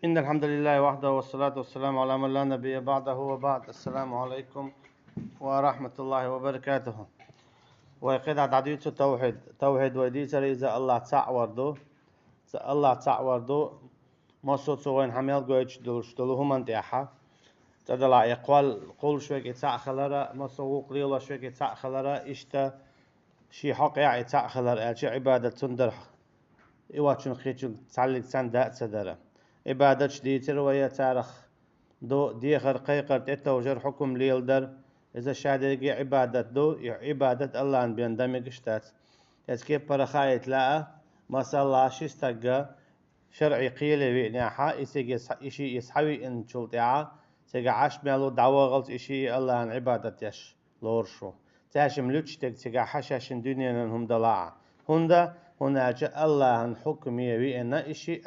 إن الحمد لله وحده والصلاة والسلام على من لا نبي بعده وبعد. السلام عليكم ورحمة الله وبركاته. ويقيد عديد توحيد ويدي إذا الله تعوردو الله تعوردو مصوت سوين حميل قويتش دلوهم انتيحا تدلع يقوال قول شويك يتعخلرا مصوق ليلا شويك يتعخلرا إشتا شي حق يتعخلرا شي عبادة تندر إيواتشن خيتشن تعلق سنداء تدرا عبادة شديتر ويا تارخ دو دي خرقي قرت التوجر حكم ليل در إذا شادي عبادة دو عبادة الله أن بيندمج اشتات كيف برخايت لا ما صلى شستقى شرعي قيلة بناحة إشي يسحوي إن شلتها سيجا عاش مالو دعوة غلط إشي الله أن عبادة يش لورشو تاشم لوتشتك سيجا حشاش الدنيا هم دلاعة هنا جاء الله أن حكم يبي إن إشي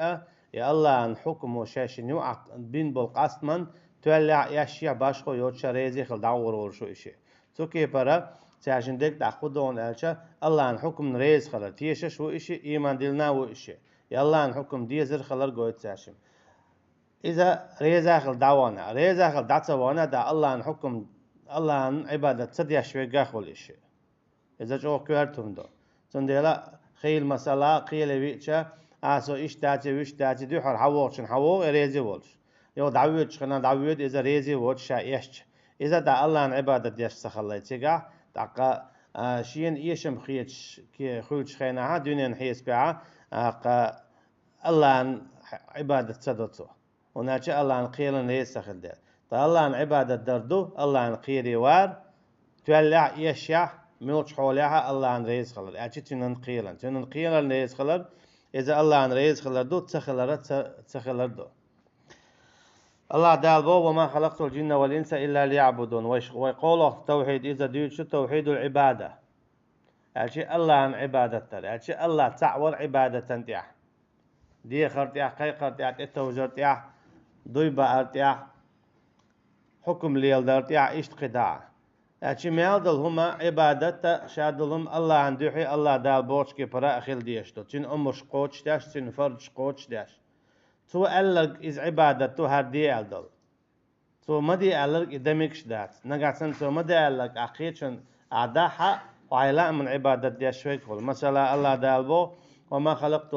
يا الله أن حكم وشاشن يوع بين بالقسمن تولع يشيع باشخو يوتشا ريزي خل دعور ورشو إشي توكي برا تاشن ديك تأخذون ألشا الله أن حكم ريز خلر تيشش وإشي إيمان دلنا وإشي يا الله أن حكم ديزر خلر قوي تاشم إذا ريزا خل دعوانا ريزا خل دعتوانا دا الله أن حكم الله أن عبادة تديا شوي قاخل إشي إذا جو كوارتهم دو تندلا خيل مسألة قيل بيتشا آسو إيش تاتي ويش تاتي دو حر حووشن حوو ريزي ولش يو دعوت شخنا دعوت إذا ريزي ولش يشش إذا دا الله عن عبادة يش سخلي تيجا تاقا شين إيشم خيتش كي خلش خيناها دنيا نحيس بها الله عن عبادة صدته وناتش الله عن قيل ريز سخل ده تا الله عن عبادة دردو الله عن قيري وار تولع يشيح ملش حولها الله عن ريز خلر أشي تنن قيلا ريز خلر إذا الله عن ريز خلر دو تخلر دو الله دال بو وما خلقت الجن والإنس إلا ليعبدون ويقول توحيد إذا ديت شو توحيد العبادة أشي الله عن عبادة أشي الله تعور عبادة تنتيح دي خرتيح قي خرتيح التوجرتيح ضيبة أرتيح حكم ليل دارتيح إشتقداع أشي ميال هما عبادة شادلهم الله عن دوحي الله دال بوش كي برا أخيل ديشتو تين أمش قوتش داش تين فرج قوتش داش تو ألق إز عبادة تو هردي ألدل تو مدي ألق إدمكش دات نقعسن تو مدي ألق أخيتشن أعداها وعيلاء من عبادة ديش شويكول مثلا الله دال بو وما خلقت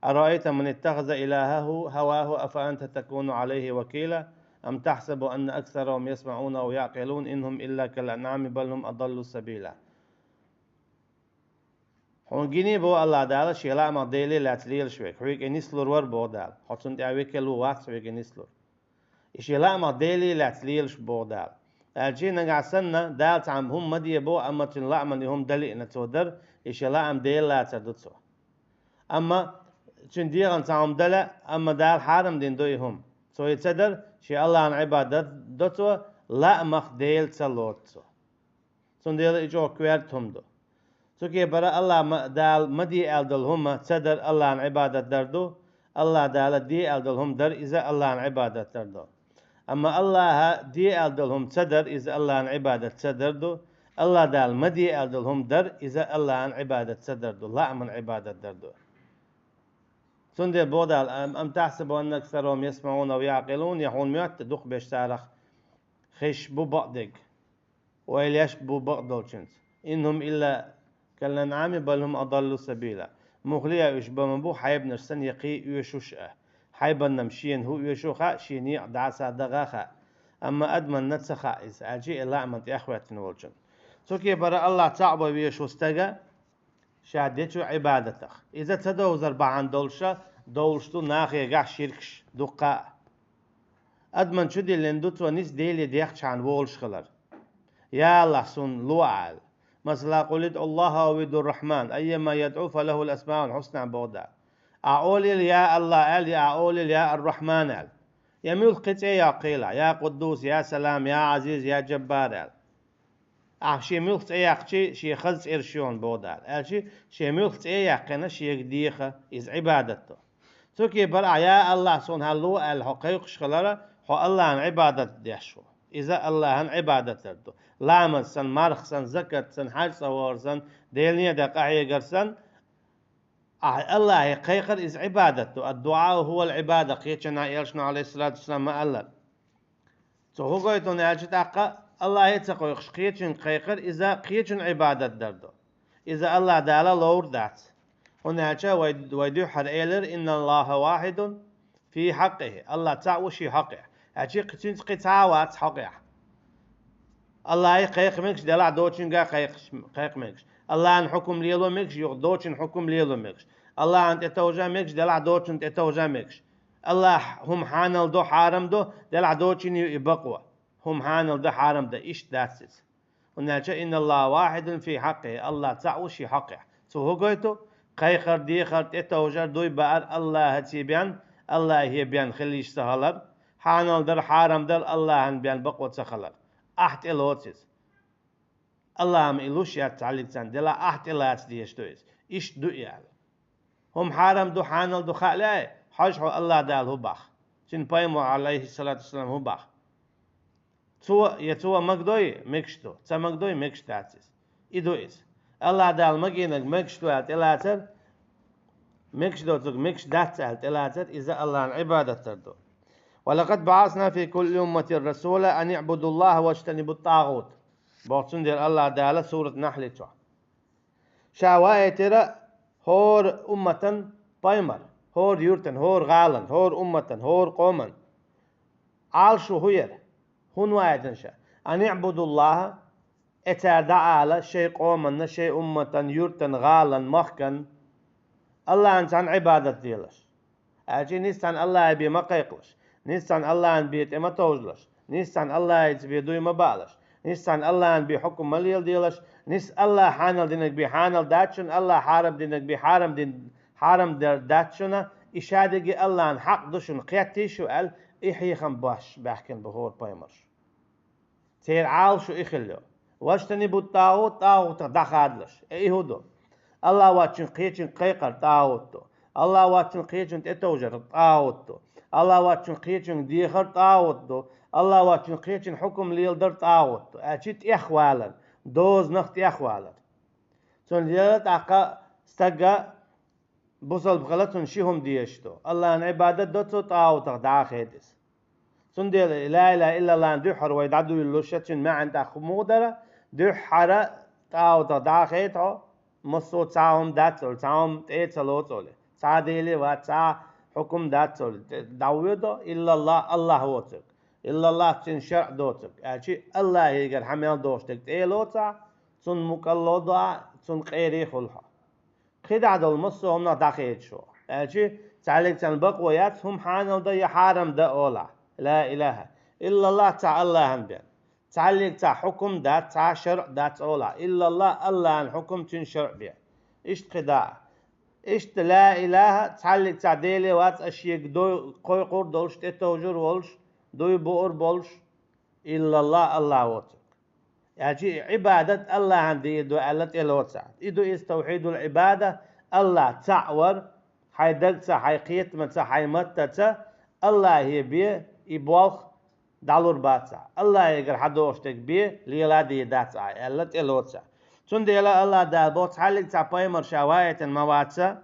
أرأيت من اتخذ إلهه هواه أفأنت تكون عليه وكيلا أم تحسب أن أكثرهم يسمعون أو يعقلون إنهم إلا كالأنعام بل هم أضلوا سبيلا هون جيني بو الله دال شيلا ما ديلي لا تليل شويك هويك نسلور ور بو دال حطن تعويك لو وات هويك نسلور شيلا ما ديلي لا تليل بو دال الجينا قعسنا دال تعم هم مدي بو أما تنلا من هم دلي نتودر شيلا أم ديل لا تردتو أما تنديرن تعم دلا أما دال حرم دين دوي هم سو يتصدر شي الله عن عبادة دوتو لا مخ ديل تلوتو سون ديل إجو كويرتهم دو سو كي برا الله دال مدي ألدل هم تصدر الله عن عبادة دردو الله دال دي ألدل هم در إذا الله عن عبادة دردو أما الله دي ألدل هم تصدر إذا الله عن عبادة تصدر دو الله دال مدي ألدل هم در إذا الله عن عبادة تصدر دو لا من عبادة دردو سندي بودال أم تحسب أن أكثرهم يسمعون ويعقلون يحون ميات دخ بيشتارخ خش بو بعضك وإليش بو بعضلشنز إنهم إلا كالأنعام بل هم أضلوا سبيلا مخليا يشبه بو حيب نرسن يقي يشوش حيبا نمشين هو يشوخا شيني دعسا دغاخا أما أدمن نتسخا إز أجي إلا من تأخوات نولجن سوكي برا الله تعبوا بيشوستغا شاديتو عبادتك إذا تدوزر بعن دولشتو ناخي قاح شركش دقاء أدمن شدي لندوتو نس ديلي ديخش عن وولش خلر يا الله سن لوعال مثلا قلت الله ود الرحمن أيما يدعو فله الأسماء الحسنى بودا أقول يا الله قال يا أقول يا الرحمن قال يميل قطع يا قيلة يا قدوس يا سلام يا عزيز يا جبار قال شي ملخت اياقشي شي خلص ارشيون بودال الشي شي ملخت اياقنا شي ديخه از عبادته توكي برع يا الله سون هلو الحقيق شخلره هو الله عن عبادة ديشو إذا الله عن عبادة دو لامن سن مرخ سن زكت سن حج صور سن ديلنيا دقاعي قرسن الله قيقر إز عبادته الدعاء هو العبادة قيتنا يلشنا عليه الصلاة والسلام ما ألا هو قيتو ناجت الله يتقو يخش قيتن قيقر إذا قيتن عبادة دردو إذا الله دالا لور دات هناك ويدو حر إيلر إن الله واحد في حقه الله تعوشي حقه أجي قتين قتاوات حقه الله قيق مكش دلع دوتشن قيق مكش الله أن حكم ليلو مكش يغدوتشن حكم ليلو مكش الله أن تتوجا مكش دلع دوتشن تتوجا مكش الله هم حانل دو حارم دو دلع دوتشن يبقوا هم حانل دو حارم دو إيش داسس هناك إن الله واحد في حقه الله تعوشي حقه هو قيتو قيقر ديخر تتوجا دوي بار الله هتيبيان الله هي بيان خليش سهلر حانل در حارم در الله هن بيان بقوة سخلر أحت إلوتس الله هم إلوش يتعلق سان دلا أحت إلوتس ديشتويس إيش دو يعني هم حارم دو حانل دو خالي حجحو الله دال هو باخ سن بايمو عليه الصلاة والسلام هو باخ يتوى مقدوي مكشتو تا مقدوي مكشتاتس إدويس الله دال مقينك مكشتو هات إلاتر مكشتو تك مكش دات هات إلاتر إذا الله عن عبادة تردو ولقد بعثنا في كل أمة رسولا أن يعبدوا الله واجتنبوا الطاغوت بوصن دير الله دالة سورة نحل تشوح شاوائي ترى هور أمة بايمر هور يورتن هور غالن هور أمة هور قوما عالشو هير هون وايدنشا أن يعبدوا الله اتردع على شيء قوما شيء أمة يورتن غالن مخكن الله أنسان عبادة ديلش أجي نستان الله يبي ما قيقلش نستان الله أن بيت إما توجلش نستان الله يتبي دوي ما بالش نستان الله أن بحكم مليل ديلش نس الله حانل دينك بحانل داتشن الله حارم دينك بحارم دين حارم در داتشنا إشادة الله أن حق دشن قياتي شو قال إحيي خم باش بحكن بهور بايمرش تير عال شو إخلو واشتني بالطاغوت طاغوت دخادلش إيهودو الله واتشن قيتشن قيقر طاغوتو الله واتشن قيتشن تتوجر طاغوتو الله واتشن قيتشن ديخر طاغوتو الله واتشن قيتشن حكم ليل در طاغوتو أشيت إخوالا دوز نخت إخوالا سون ليلت عقا استقا بوصل بغلطن شيهم ديشتو الله ان عبادت دوتو طاغوت داخيدس سون ديل لا اله الا الله دحر ويدعدو اللوشتشن ما عند خمودره دحر طاغوت داخيتو مصو تاهم داتول تاهم تيتلوتول ساديلي واتا حكم داتول داويدو الا الله الله وتك الا الله تن شرع دوتك اشي الله يقر حمل دوشتك تيلوتا سن مقلودا سن قيري خلها خدع دول مصو هم داخيت شو اشي تعلق تن بقويات هم حانل دا يحارم دا اولا لا اله الا الله تعالى الله هم بين تعلق تا حكم دات تا شرع دات اولا الا الله الله ان حكم تن شرع بيه اشت خداع اشت لا اله تعلق تا ديلي وات اشيك دو قوي قور دولش تتوجر ولش دو بؤر بولش الا الله الله وتك يعني عبادة الله عندي دو قالت إلا وتسعد إدو إس توحيد العبادة الله تعور حيدلتا حيقيت متى حيمتتا الله هي بيه يبوخ دالور باتا الله يقر حدوشتك بيه ليلا دي داتا قالت إلا وتسعد تون ديلا الله دال بوت حالك تا بايمر شواية مواتسا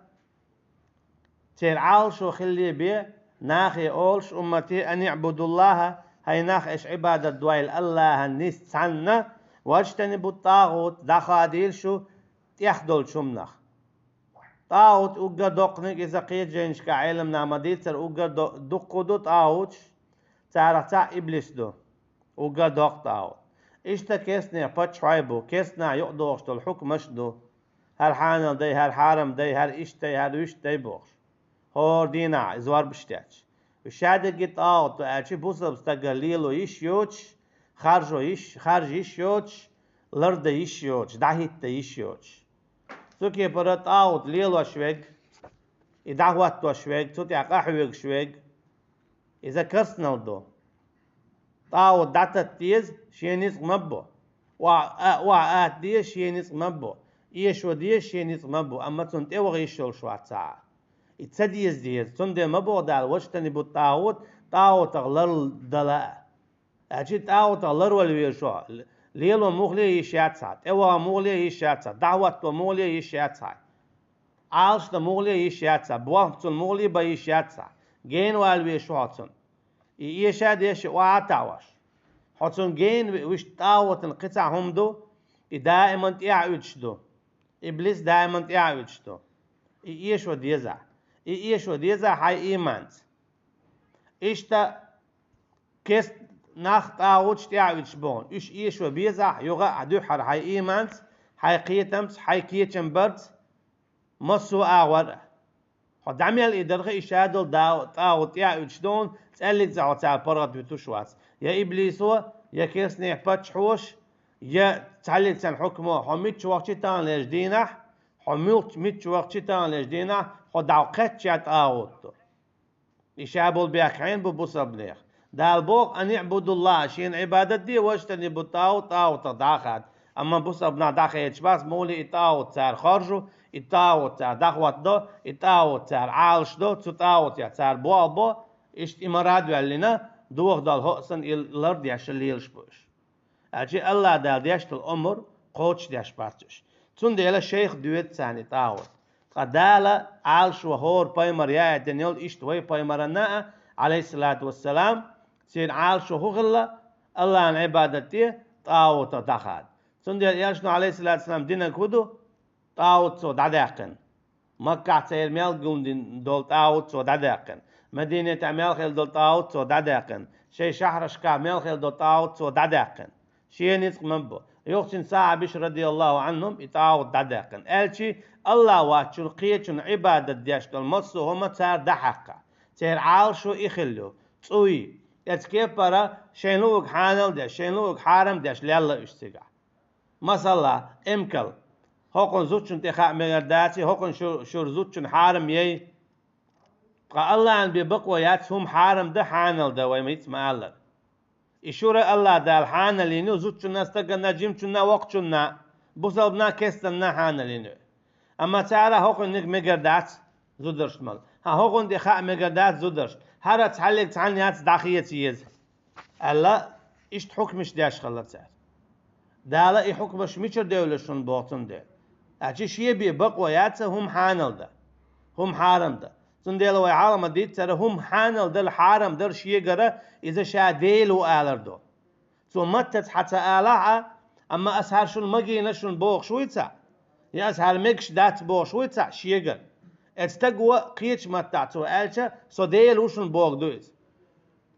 تيرعال شو خلي بيه ناخي أولش أمتي أن يعبدوا الله هاي ناخ إش عبادة دوائل الله النيس تسعنا واجتنبوا الطاغوت دخاديل شو يحدل شمنخ طاغوت اوغا دقنك إذا قيت جينش كعلم نامديتر اوغا دقودو طاغوت تعرف إبليس دو اوغا دق طاغوت إشتا كيسنا باتشايبو كيسنا يقدوش دو الحكمش دو هر حانل دي هر حارم دي هر إشتاي هر وشتاي بوش هور دينا إزوار بشتاش وشادة جيت طاغوت وآتشي بوصل بستقليلو إيش يوتش خارج يشيوش لرد يشيوش داهيت يشيوش سوكي برات اوت ليلو شويق يدعوات تو شويق سوتي قحويق شويق اذا كرسنال دو طاوت داتت تيز شينيس مبو وا دي شينيس مبو يشو دي شينيس مبو اما تنت اوغي شول شواتسا اتسديز ديز تند مبو دال وشتني بو طاوت غلر دلا أجيت أوت الله والوير شو ليلو مغلي يشات سات إوا مغلي يشات سات دعوة مغلي يشات سات عالش دا مغلي يشياتسا بوحتون مغلي بيشياتسا جين والبيش حتون يشاد يش وعتاوش حتون جين وش تاوتن قطع همدو دائما يعودشدو إبليس دائما يعودشدو إيش وديزا إيش وديزا حي إيمانت إشتا كست ناخت أوتش تعودش بون إيش وبيزا يوغا عدو حر حي إيمانت حي قيتمت حي كيتشن برت مصو أور خد عمل إدرخ إشادل داو تاوت يعودشدون تسألك زعوت على برغت بتوشواس يا إبليسو يا كيسني فتشحوش يا تعليل سن حكمه حميت وقت تان لجدينه حميت وقت تان لجدينه خد عقد شات آوتو يشابل بيخين ببصبليخ دال بوق أن يعبدوا الله شين عبادة دي واشتني بطاو تاو تداخد أما بصبنا داخل يتشباس مولي إتاو تسار خرجو إتاو تسار داخوات دو إتاو تسار عالش دو تتاو تسار بو إشت إمارات والينا دوغ دال هؤسن الأرض يشليلش بوش أجي الله دال ديشت الأمر قوتش ديش بارتش تون ديلا شيخ دويت ثاني تاوت قدالة عالش وهور بايمر يا دانيال إشت وي بايمرنا عليه الصلاة والسلام سين عالش وهغلا الله عن عبادتي تاوت دخل تون ديال ياشنو عليه الصلاة والسلام دينا كودو تاوت سو داداقن مكة سير ميل قوندين دول تاوت سو داداقن مدينة عمال خيل دول تاوت سو داداقن شي شهر شكا ميل خيل دول تاوت سو داداقن شي نسق منبو يوقتين ساعة بش رضي الله عنهم يتعاود داداقن الشي الله واتشون قيتشون عبادة ديشت المصو هما تار دحقا تير عالشو يخلو تسوي يتكيف برا شينوك حانل ديش شينوك حارم ديش ليلا اشتقع مثلا امكل هوكن زوتشون تخاء مغرداتي هوكن شور زوتشون حارم يي قا الله عن ببقوة ياتهم حارم ده حانل ده ويميت مالر إشورة الله دال حانلينو زوتشنا استقنا جيمشنا وقتشنا بوصلنا كستنا حانلينو أما تعالى هوكن نك مغردات زودرش مال ها هوكن دي خاء مغردات زودرش هرا تحلق تعني هات داخية يز الله إشت حكمش داش خلصات دالا إي حكمش ميشر دولشون بوطن ده أجي شيء بيبقوا ياتسا هم حانل ده هم حارم ده سنديل وعالم ديت ترى هم حانل ده الحارم ده شيء جرا إذا شاديلو آلردو سو متت حتى آلها أما أسهر شون مجينا شون بوخ شويتسا يا أسهر مكش دات بوخ شويتسا شيء جر استقوى قيتش متعتو آلشا سو ديلو شون بوخ دويس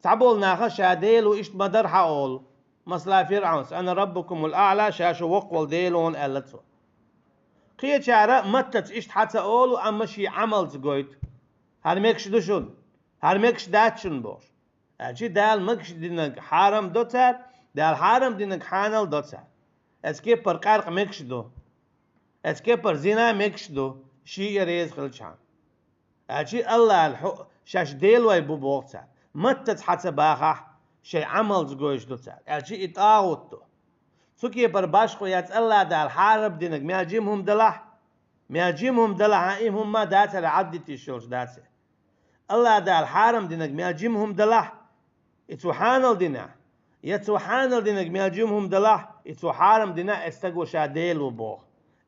تعبول ناخا شاديلو إشت مدر حاول مثلا فرعون أنا ربكم الأعلى شاشو وقول ديلون ألتو قيتش عرا متت إشت حتى أولو أما شي عمل تقويت هرمكش دوشون هرمكش داتشون بوش أجي دال مكش دينك حارم دوتر دال حارم دينك حانل دوتر اسكي پر قرق مكش دو اسكي پر زنا مكش دو شي يريز خلشان أجي الله شاش ديل واي بوبوغتر متت حتى باخح شي عمل تقويش دوتر أجي إتاغوتو سوكي پر باشقو يات الله دال حارب دينك مياجيمهم دلح مياجيمهم دلح هايمهم ما داتر عبدي تيشوش داتر الله دال حارم دينك مياجيمهم دلح اتوحانل دينا يتوحانل دينك مياجيمهم دلح اتوحارم دينا استقو شاديل وبوغ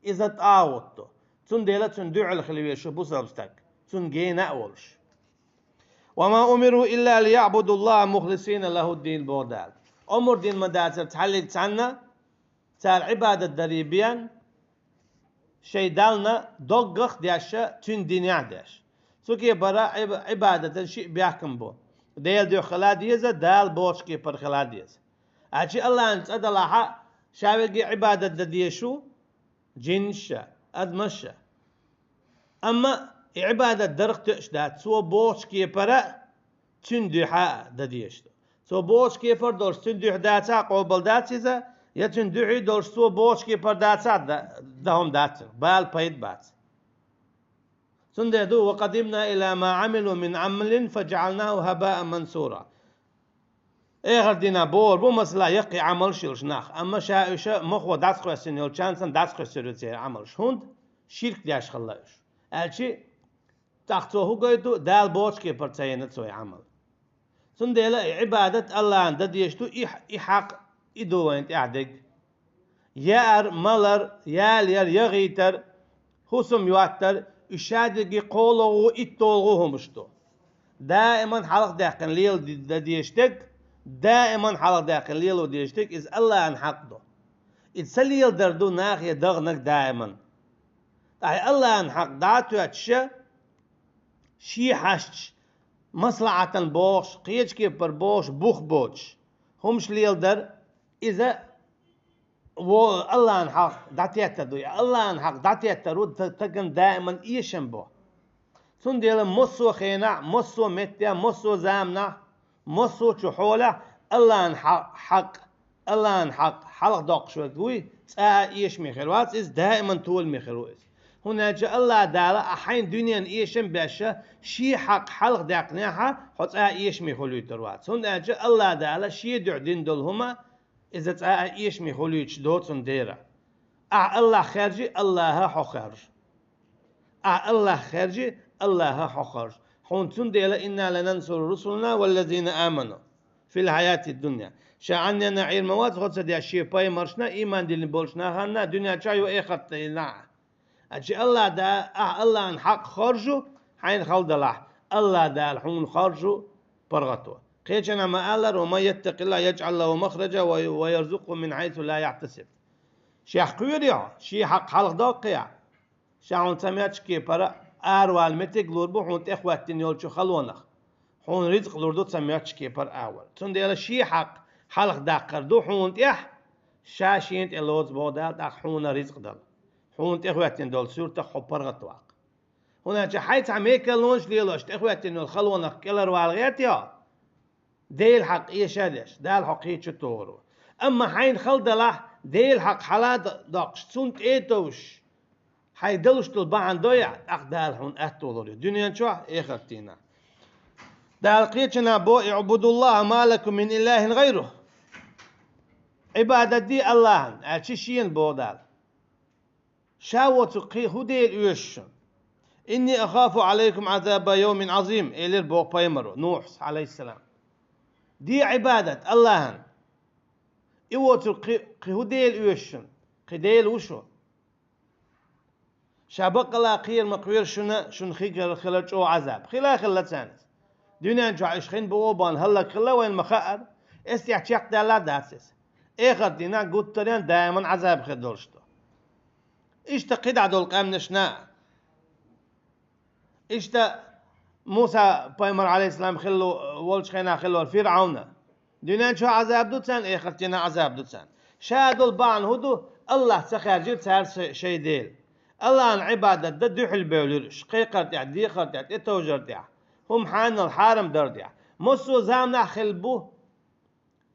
إذا تاوتو تون ديلا تون دعو الخلوية شو بوصبستك تون جينا أولش وما أمروا إلا ليعبدوا الله مخلصين له الدين بودال أمر دين مداتر تحلق تانا تار عبادة دريبيان شي دالنا دوغخ دياشا تون دينيا ديش سوكي برا عبادة شيء بيحكم بو ديل ديو خلاديزة دال بوشكي پر خلاديزة أجي الله أنت أدلها شاوكي عبادة ديشو جنشا أدمشا أما عبادة درختش دات سو بوشكي برا تندوحا ديشتو سو بوشكي پر دورش تندوح داتا قوبل داتيزة يا تندوحي دورش سو بوشكي پر داتا دهم داتر بال بايد بات سندهدو وقدمنا إلى ما عملوا من عمل فجعلناه هباء منثورا إيه دينا بور بو مثلا يقي عمل شيلش ناخ أما شا مخو داسخو سنيول چانسن داسخو سيروتير عملش هند شرك دياش خلاش ألشي تاختوه قيدو دال بوشكي برتاينة سوي عمل سندهلا عبادة الله عند ديشتو إحق إدوين تعدق يار ملر يال يغيتر حسم يواتر üşadigi qolu ittolgu muştu. Daiman halk dakin liyel da diyiştik. Daiman halk dakin liyel o diyiştik. İz Allah'ın hakkı. İtsali yıl derdu nahiye dağınık daiman. Dahi Allah'ın hak dağıtı açı şi haşç maslahatan boş, qiyç kipar boş, buh boş. Humş liyel der ize و الله حق داتيتا دو الله حق داتيتا رود تكن دائما ايشن بو تون ديال مصو خينا مصو متيا مصو زامنا مصو تشحوله الله حق الله حق حلق دوق شو دوي تا ايش مخروات از دائما طول مخروات هنا جاء الله دالا احين دنيا ايشن باشا شي حق حلق داقناها حط ايش مخلوي تروات هنا جاء الله دالا شي دعدين دولهما إذا تأ إيش مخلويش دوتون ديرة الله خارجي الله حخرج الله خارجي الله حخرج حونتون ديلا إنا لننصر رسلنا والذين آمنوا في الحياة الدنيا شعننا نعير مواد خد سدي الشيء باي مرشنا إيمان دين بولشنا هنا دنيا شايو إيه خطينا أجي الله دا الله عن حق خرجوا حين خلد الله دا الحون خرجوا برغتوا قيجنا ما قال وما يتق الله يجعل له مخرجا ويرزقه من حيث لا يحتسب شيخ قيريا شي حق حلق داقيا شاون سمياتش كي برا اروال متك لوربو حونت اخواتين يولشو خلونخ حون رزق لوردو سمياتش كي بر اول تون ديلا شي حق حلق داقر دو حونت اح شاشينت الوز بودال داق حون رزق دل حونت اخواتين دول سورتا خبرغت واق هنا جا حيث عميكا لونش ليلوشت اخواتين يول خلونخ كلر والغياتيا ديل حق إيشادش دال حق يشتورو أما حين خلد له ديل حق حلاد داقش سنت إيتوش حي دلش تلبعن ضيع أقدال حون أهتولوري دنيا شو إخرتينا دال قيتنا بو اعبدوا الله ما لكم من إله غيره عبادة دي الله أشيشين بو دال شاوة قي هديل يوشن إني أخاف عليكم عذاب يوم عظيم إلير بو بايمرو نوح عليه السلام دي عبادة الله إيوتر قهوديل يوشن قديل وشو شابق الله قير مقوير شن خير خلج أو عذاب خلا خلا تانس دنيا جو عشقين بوبان هلا خلا وين مخاطر استيعشق دلا داسس إخر دينا قلت تريان دائما عذاب خدولشتو إيش تقيد عدول قام نشنا إيش موسى بايمر عليه السلام خلو ولش خينا خلو فرعون دينا شو عذاب دوتان إيه خرتنا عذاب دوتان شادول بان هدو الله سخرجت سار شيء ديل الله عن عبادة ددو حل بيولرش قيقرت يع دي قرت يع توجرت يع هم حان الحرم درد يع مسو زامنا خلبو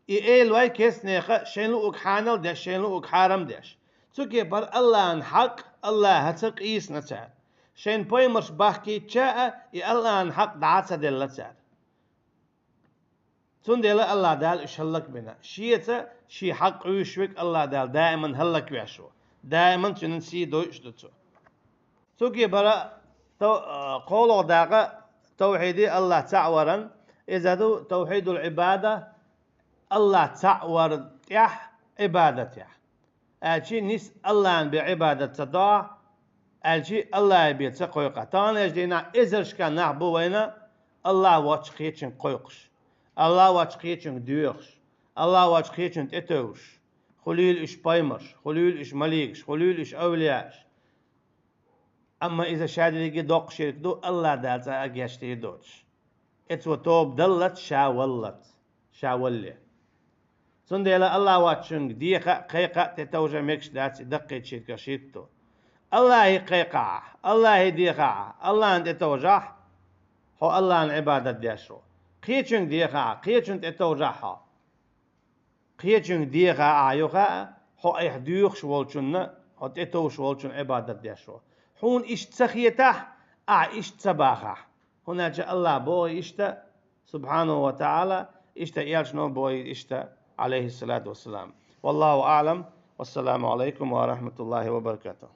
إيل واي كيس نيخ شينو أك حانل دش شينو أك حرم دش سوكي بر الله عن حق الله هتق إيس نتعب شين بايمرش باخكي تشاء الله عن حق دعاتها دلتها تون ديلا الله دال إيش هلك بنا شيئة شي حق عيشوك الله دال دائما هلك بيعشو دائما تنسي دوش دوتو توكي برا قولوا داقة توحيدي الله تعورا إذا دو توحيد العبادة الله تعور يح عبادة يح أشي نس الله بعبادة تضاع أشي الله يبيت قويقة تاني أجدينا إزرش كان نحبو وينا الله واتشقيتشن قويقش الله واتشقيتشن ديوخش الله واتشقيتشن تتوش خليل إش بايمرش خليل إش مليكش خليل إش أولياش أما إذا شادي يجي دوق شرك دو الله دالتا أجاشتي دوتش إتو توب دلت شاولي سنديلا الله واتشنج ديقة قيقة تتوجه ميكش داتي دقيت شركة شيتو الله قيقة الله ديقة الله أنت تتوجه هو الله عن عبادة ديشو قيتشنج ديقة قيتشنج تتوجهها قيتشنج ديقة عيوخة هو إحديوخش والشنة هو تتوش والشن عبادة ديشو حون إش تسخيته إش تسباخه هنا جاء الله بوي إشتا سبحانه وتعالى إشتا يالشنو بوي إشتا عليه الصلاة والسلام والله أعلم والسلام عليكم ورحمة الله وبركاته.